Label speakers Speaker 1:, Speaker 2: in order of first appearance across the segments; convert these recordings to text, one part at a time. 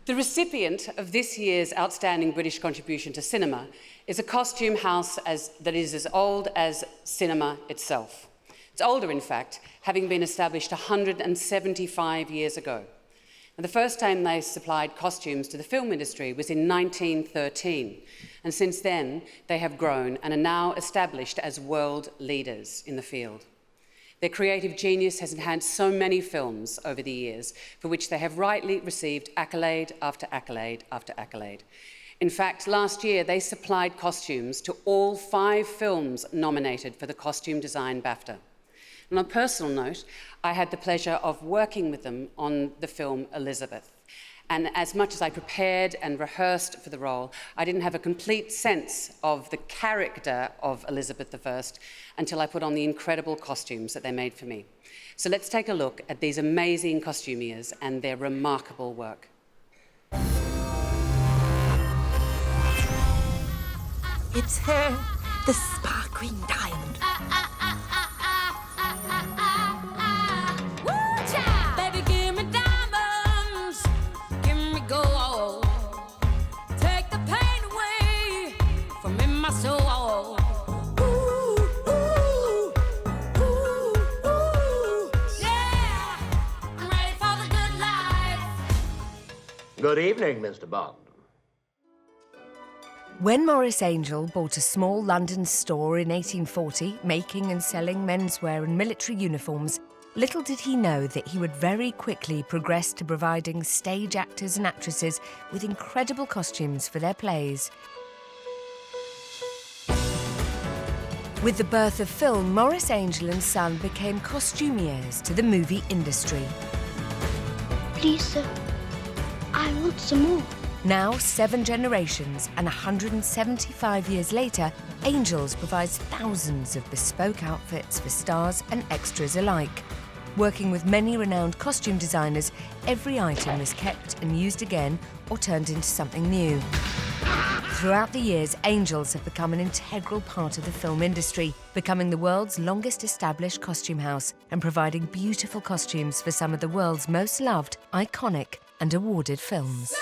Speaker 1: The recipient of this year's Outstanding British Contribution to Cinema is a costume house that is as old as cinema itself. It's older, in fact, having been established 175 years ago. And the first time they supplied costumes to the film industry was in 1913, and since then they have grown and are now established as world leaders in the field. Their creative genius has enhanced so many films over the years, for which they have rightly received accolade after accolade after accolade. In fact, last year they supplied costumes to all 5 films nominated for the Costume Design BAFTA. And on a personal note, I had the pleasure of working with them on the film Elizabeth. And as much as I prepared and rehearsed for the role, I didn't have a complete sense of the character of Elizabeth I until I put on the incredible costumes that they made for me. So let's take a look at these amazing costumiers and their remarkable work.
Speaker 2: It's her, the sparkling diamond.
Speaker 3: Baby, give me diamonds, give me gold. Take the pain away from in my soul. Ooh, ooh, ooh, ooh. Yeah, I'm ready for the good life.
Speaker 4: Good evening, Mr. Bond.
Speaker 5: When Maurice Angel bought a small London store in 1840, making and selling menswear and military uniforms, little did he know that he would very quickly progress to providing stage actors and actresses with incredible costumes for their plays. With the birth of film, Maurice Angel and Son became costumiers to the movie industry.
Speaker 6: Please, sir, I want some more.
Speaker 5: Now, 7 generations and 175 years later, Angels provides thousands of bespoke outfits for stars and extras alike. Working with many renowned costume designers, every item is kept and used again or turned into something new. Throughout the years, Angels have become an integral part of the film industry, becoming the world's longest established costume house and providing beautiful costumes for some of the world's most loved, iconic and awarded films.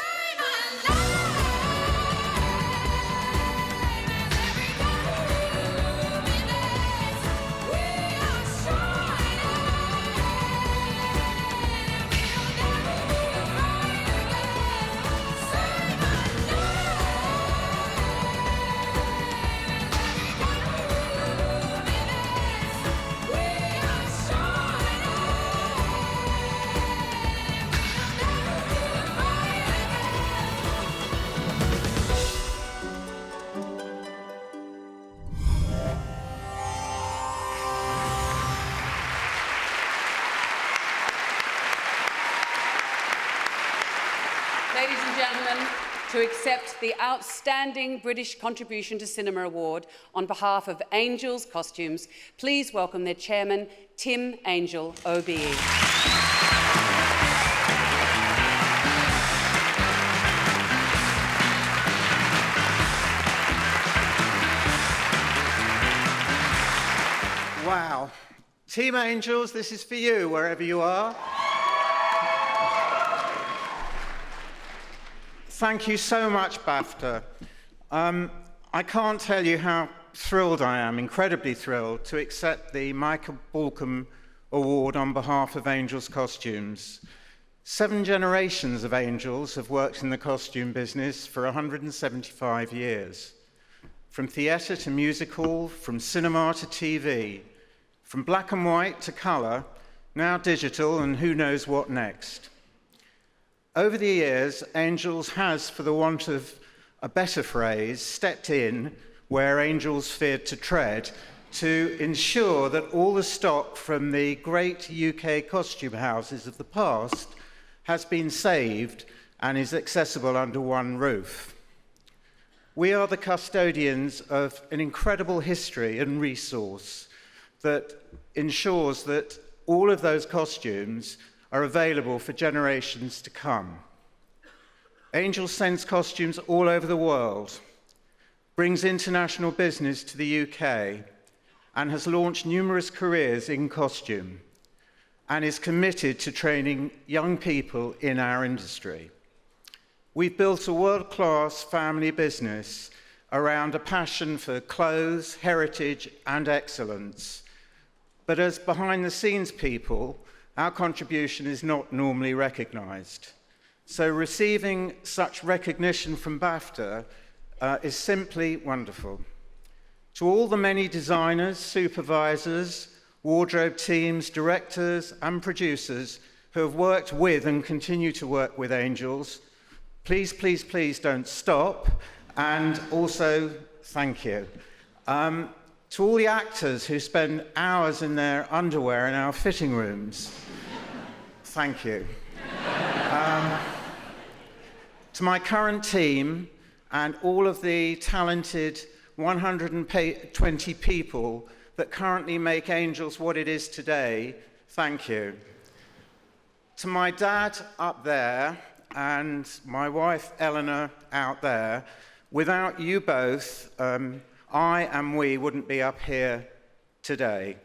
Speaker 1: Ladies and gentlemen, to accept the Outstanding British Contribution to Cinema Award on behalf of Angels Costumes, please welcome their chairman, Tim Angel, OBE.
Speaker 7: Wow. Team Angels, this is for you, wherever you are. Thank you so much, BAFTA. I can't tell you how thrilled I am, incredibly thrilled, to accept the Michael Balcombe Award on behalf of Angels Costumes. 7 generations of Angels have worked in the costume business for 175 years. From theatre to music hall, from cinema to TV, from black and white to colour, now digital, and who knows what next. Over the years, Angels has, for the want of a better phrase, stepped in where Angels feared to tread to ensure that all the stock from the great UK costume houses of the past has been saved and is accessible under one roof. We are the custodians of an incredible history and resource that ensures that all of those costumes are available for generations to come. Angels sends costumes all over the world, brings international business to the UK, and has launched numerous careers in costume, and is committed to training young people in our industry. we've built a world-class family business around a passion for clothes, heritage, and excellence. But as behind-the-scenes people, our contribution is not normally recognised. So receiving such recognition from BAFTA is simply wonderful. To all the many designers, supervisors, wardrobe teams, directors, and producers who have worked with and continue to work with Angels, please, please, please don't stop, and also thank you. To all the actors who spend hours in their underwear in our fitting rooms, thank you. To my current team and all of the talented 120 people that currently make Angels what it is today, thank you. To my dad up there and my wife Eleanor out there, without you both, I and we wouldn't be up here today.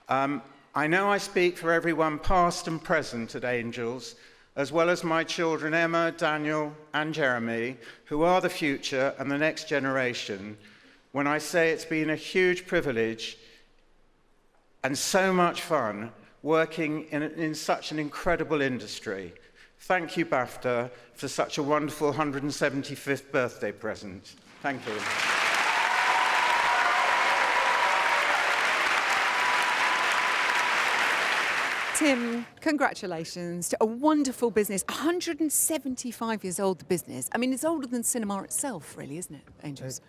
Speaker 7: I know I speak for everyone past and present at Angels, as well as my children Emma, Daniel, and Jeremy, who are the future and the next generation, when I say it's been a huge privilege and so much fun working in such an incredible industry. Thank you, BAFTA, for such a wonderful 175th birthday present. Thank you.
Speaker 8: Tim, congratulations to a wonderful business. 175 years old, the business. I mean, it's older than cinema itself, really, isn't it, Angels?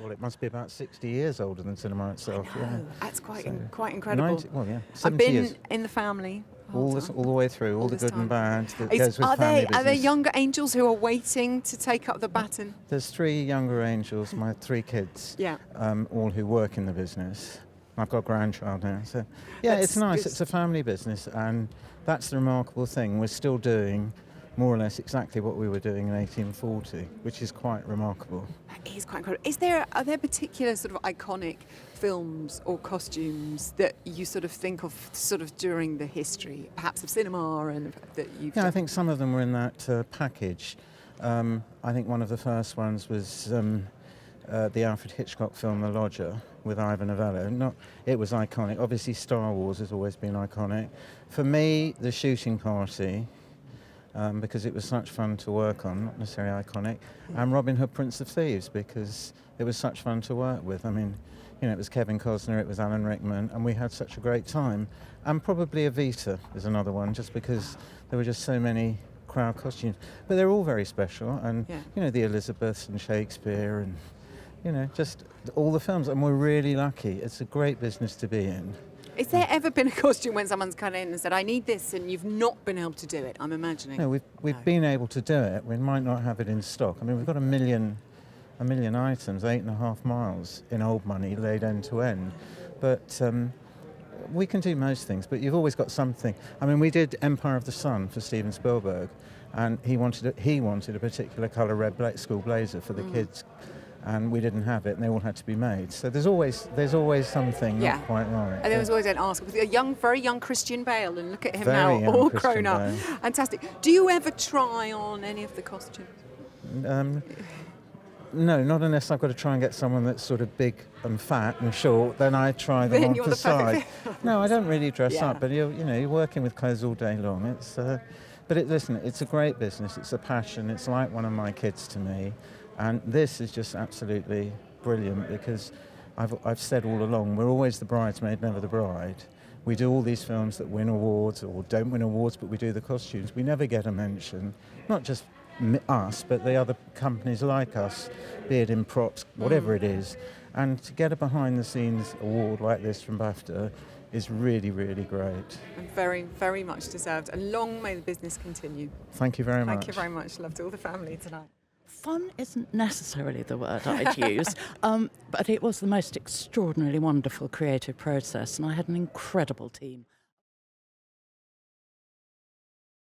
Speaker 9: Well, it must be about 60 years older than cinema itself.
Speaker 8: I know.
Speaker 9: Yeah.
Speaker 8: That's quite incredible.
Speaker 9: 70
Speaker 8: I've been
Speaker 9: years.
Speaker 8: in the family.
Speaker 9: All the way through, all the good and bad that goes with
Speaker 8: Are
Speaker 9: family
Speaker 8: there
Speaker 9: business.
Speaker 8: younger Angels who are waiting to take up the baton?
Speaker 9: There's 3 younger Angels, my 3 kids,
Speaker 8: Yeah.
Speaker 9: all who work in the business. I've got a grandchild now, so yeah,
Speaker 8: That's
Speaker 9: it's nice.
Speaker 8: good.
Speaker 9: It's a family business, and that's the remarkable thing. We're still doing more or less exactly what we were doing in 1840, which is quite remarkable.
Speaker 8: That is quite incredible. Are there particular sort of iconic films or costumes that you sort of think of sort of during the history, perhaps of cinema, and that you've
Speaker 9: Yeah, I
Speaker 8: done?
Speaker 9: think some of them were in that package. I think one of the first ones was the Alfred Hitchcock film The Lodger with Ivan Novello. It was iconic. Obviously Star Wars has always been iconic. For me, The Shooting Party, because it was such fun to work on, not necessarily iconic, and Robin Hood, Prince of Thieves, because it was such fun to work with. I mean, you know, it was Kevin Costner, it was Alan Rickman, and we had such a great time. And probably Evita is another one, just because there were just so many crowd costumes. But they're all very special, and you know, the Elizabeths and Shakespeare and, you know, just all the films, and we're really lucky. It's a great business to be in.
Speaker 8: Is there ever been a costume when someone's come in and said, I need this, and you've not been able to do it, I'm imagining?
Speaker 9: No, we've been able to do it. We might not have it in stock. I mean, we've got a million items, 8.5 miles in old money, laid end to end. But we can do most things, but you've always got something. I mean, we did Empire of the Sun for Steven Spielberg, and he wanted a particular colour red school blazer for the kids, and we didn't have it, and they all had to be made. So there's always something not quite right.
Speaker 8: And there was always an ask with a very young Christian Bale, and look at him
Speaker 9: Very
Speaker 8: now,
Speaker 9: young
Speaker 8: all
Speaker 9: Christian
Speaker 8: grown up.
Speaker 9: Bale.
Speaker 8: Fantastic. Do you ever try on any of the costumes?
Speaker 9: No, not unless I've got to try and get someone that's sort of big and fat and short. Then I try them
Speaker 8: Then
Speaker 9: on
Speaker 8: you're
Speaker 9: for
Speaker 8: the
Speaker 9: side.
Speaker 8: perfect
Speaker 9: No, I don't really dress
Speaker 8: Yeah.
Speaker 9: up, but you're working with clothes all day long. Listen, it's a great business. It's a passion. It's like one of my kids to me, and this is just absolutely brilliant because I've said all along we're always the bridesmaid, never the bride. We do all these films that win awards or don't win awards, but we do the costumes. We never get a mention, not just us, but the other companies like us, be it in props, whatever it is. And to get a behind-the-scenes award like this from BAFTA is really, really great.
Speaker 8: And very, very much deserved. And long may the business continue.
Speaker 9: Thank you very much.
Speaker 8: Thank you very much. Love to all the family tonight.
Speaker 10: Fun isn't necessarily the word I'd use, but it was the most extraordinarily wonderful creative process, and I had an incredible team.